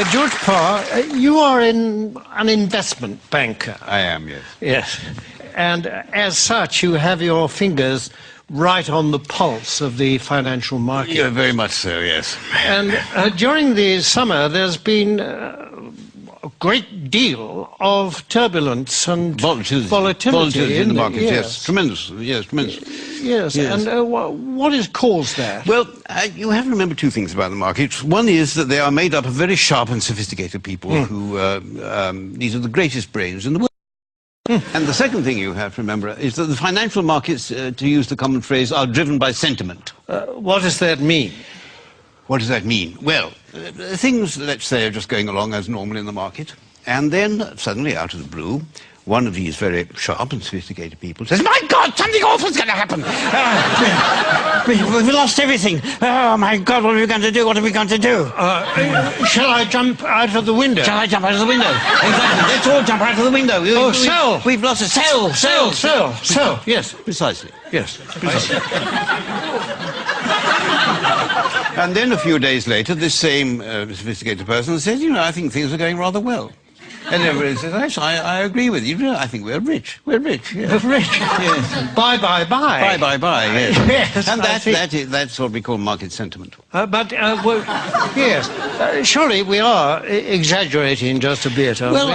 George Parr, you are an investment banker. I am, yes. Yes. And as such, you have your fingers right on the pulse of the financial market. Yeah, very much so, yes. And during the summer, there's been a great deal of turbulence and volatility in the markets, yes. Tremendous, yes, tremendous. Yes, yes. And what has caused that? Well, you have to remember two things about the markets. One is that they are made up of very sharp and sophisticated people who, these are the greatest brains in the world. And the second thing you have to remember is that the financial markets, to use the common phrase, are driven by sentiment. What does that mean? What does that mean? Well, things, let's say, are just going along as normal in the market, and then suddenly, out of the blue, one of these very sharp and sophisticated people says, "My God, something awful's going to happen! We've lost everything! Oh, my God, what are we going to do? What are we going to do? Shall I jump out of the window? Shall I jump out of the window? Exactly, let's all jump out of the window. Sell! We've lost a sell! Sell, yes. Precisely. Yes, precisely. And then a few days later, this same sophisticated person says, "You know, I think things are going rather well." And everybody says, "Actually, I agree with you. I think we're rich. We're rich. Yes. We're rich. Yes. Buy. Buy. Yes. Yes, and that's what we call market sentiment. Well, yes. Surely we are exaggerating just a bit, aren't well, we?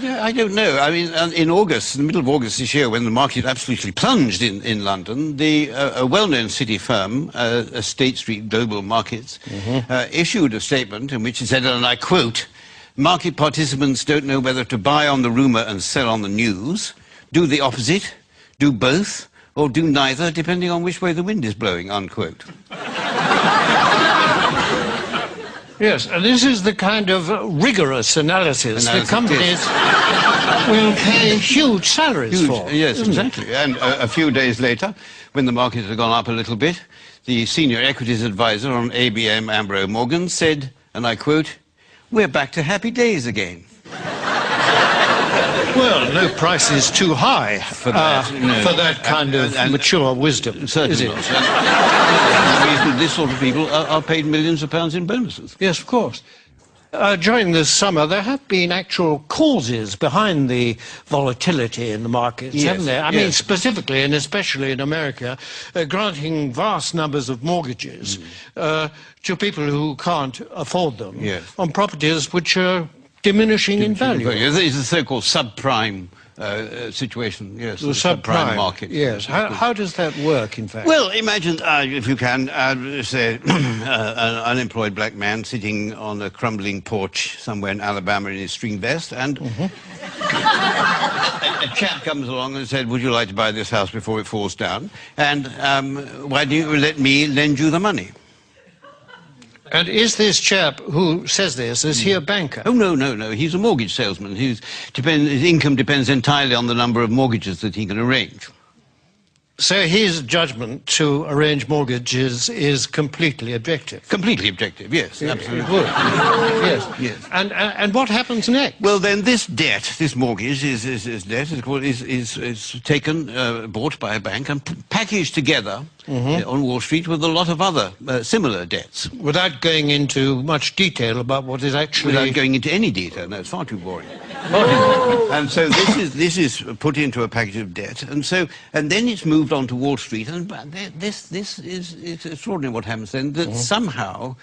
I don't know. I mean, in August, in the middle of August this year, when the market absolutely plunged in London, a well-known city firm, State Street Global Markets, issued a statement in which it said, and I quote, "Market participants don't know whether to buy on the rumour and sell on the news, do the opposite, do both, or do neither, depending on which way the wind is blowing," unquote. Yes, and this is the kind of rigorous analysis the companies will pay huge salaries for. Yes, exactly. And a few days later, when the market had gone up a little bit, the senior equities advisor on ABM Ambro Morgan said, and I quote, "We're back to happy days again." Well, no price is too high for that kind of mature wisdom, certainly is it? Not. The reason this sort of people are paid millions of pounds in bonuses. Yes, of course. During this summer, there have been actual causes behind the volatility in the markets, haven't there? I mean, specifically and especially in America, granting vast numbers of mortgages to people who can't afford them on properties which are diminishing in value. It's the so-called subprime situation, yes. The subprime market. Yes. How does that work, in fact? Well, imagine, if you can, say, an unemployed black man sitting on a crumbling porch somewhere in Alabama in his string vest, and a chap comes along and said, "Would you like to buy this house before it falls down? And why don't you let me lend you the money?" And is this chap who says this, is he a banker? Oh, no. He's a mortgage salesman. His income depends entirely on the number of mortgages that he can arrange. So his judgment to arrange mortgages is completely objective? Completely objective, yes, absolutely. Good. Yes. And what happens next? Well, then this debt, this mortgage, is taken, bought by a bank and packaged together on Wall Street with a lot of other similar debts. Without going into much detail about what is actually... Without going into any detail, no, it's far too boring. And so this is put into a package of debt, and then it's moved on to Wall Street, and this is extraordinary what happens then, that somehow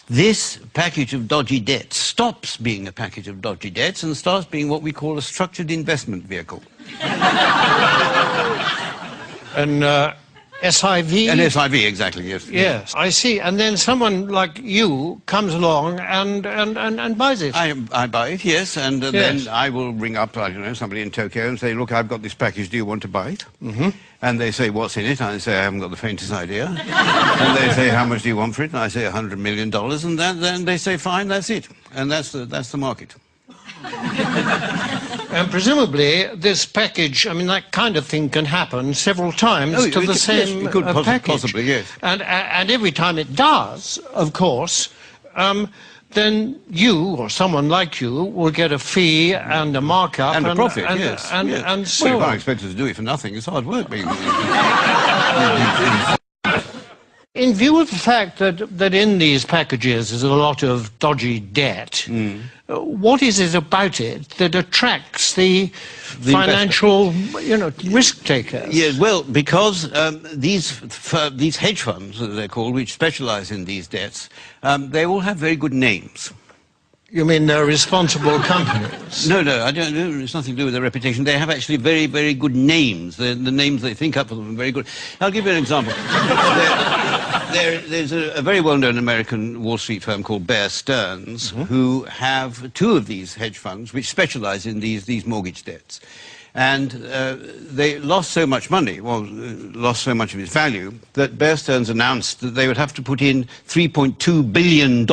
this package of dodgy debts stops being a package of dodgy debts and starts being what we call a structured investment vehicle. And SIV? An SIV, exactly, yes. Yes, I see. And then someone like you comes along and buys it. I buy it, yes, and then I will ring up, I don't know, somebody in Tokyo and say, "Look, I've got this package, do you want to buy it?" And they say, "What's in it?" And I say, "I haven't got the faintest idea." And they say, "How much do you want for it?" And I say, $100 million, and then they say, "Fine, that's it." And that's the market. And presumably this package, I mean, that kind of thing can happen several times to the same package. Possibly, yes. And every time it does, of course, then you or someone like you will get a fee and a markup and a profit, yes. And so well, you can't expect us to do it for nothing. It's hard work being. in view of the fact that in these packages is a lot of dodgy debt, what is it about it that attracts the financial, risk takers? Yeah, well, because these hedge funds, as they're called, which specialize in these debts, they all have very good names. You mean they're responsible companies? No, I don't. It's nothing to do with their reputation. They have actually very, very good names. The names they think up for them are very good. I'll give you an example. There's a very well-known American Wall Street firm called Bear Stearns, who have two of these hedge funds which specialize in these mortgage debts. And they lost so much money, lost so much of its value, that Bear Stearns announced that they would have to put in $3.2 billion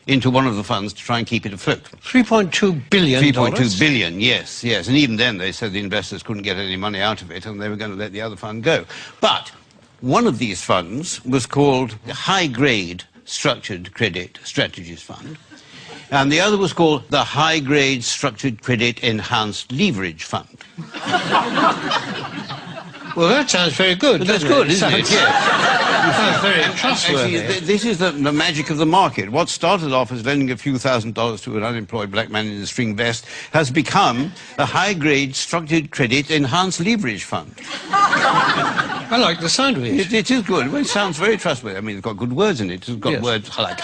into one of the funds to try and keep it afloat. $3.2 billion? $3.2 billion, yes. And even then they said the investors couldn't get any money out of it and they were going to let the other fund go. But one of these funds was called the High Grade Structured Credit Strategies Fund, and the other was called the High Grade Structured Credit Enhanced Leverage Fund. Well, that sounds very good. That's good, isn't it? Yes. It sounds very trustworthy. Actually, this is the magic of the market. What started off as lending a few $1,000s to an unemployed black man in a string vest has become a high-grade structured credit enhanced leverage fund. I like the sound of it. It is good. Well, it sounds very trustworthy. I mean, it's got good words in it. It's got words like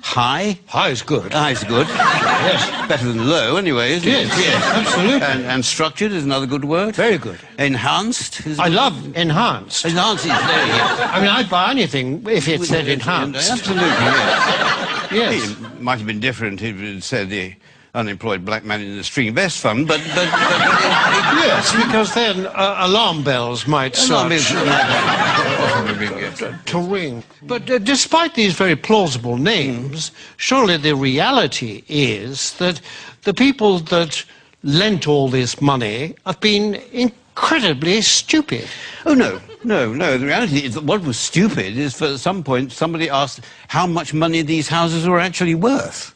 high. High is good. High is good. Yes. Better than low, anyway, isn't it? Yes, absolutely. And structured is another good word. Very good. Enhanced is... I love enhanced. Enhanced is very, yes. I mean, I'd buy anything if it said enhanced. Absolutely, yes. Yes. It might have been different if it said the unemployed black man in the string vest fund, but yes, because then alarm bells might start to ring. But despite these very plausible names, surely the reality is that the people that lent all this money have been incredibly stupid. Oh, no. The reality is that what was stupid is, for some point, somebody asked how much money these houses were actually worth.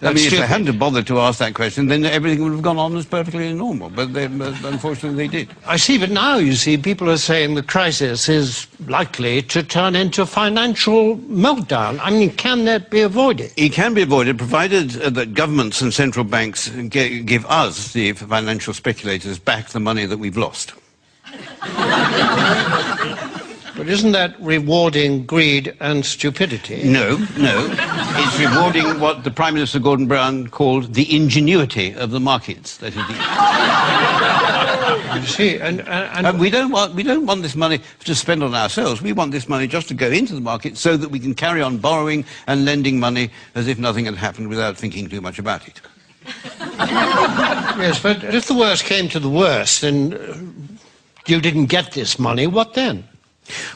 I mean, if they hadn't bothered to ask that question, then everything would have gone on as perfectly normal. But unfortunately, they did. I see, but now, you see, people are saying the crisis is likely to turn into financial meltdown. I mean, can that be avoided? It can be avoided, provided that governments and central banks give us, the financial speculators, back the money that we've lost. But isn't that rewarding greed and stupidity? No. It's rewarding what the Prime Minister Gordon Brown called the ingenuity of the markets. That is I see. And we don't want this money to spend on ourselves. We want this money just to go into the market so that we can carry on borrowing and lending money as if nothing had happened without thinking too much about it. Yes, but if the worst came to the worst and you didn't get this money, what then?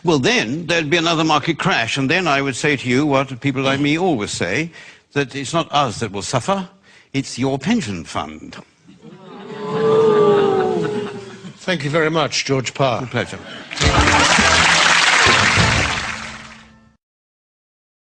Well, then there'd be another market crash, and then I would say to you what people like me always say, that it's not us that will suffer, it's your pension fund. Thank you very much, George Parr. A pleasure.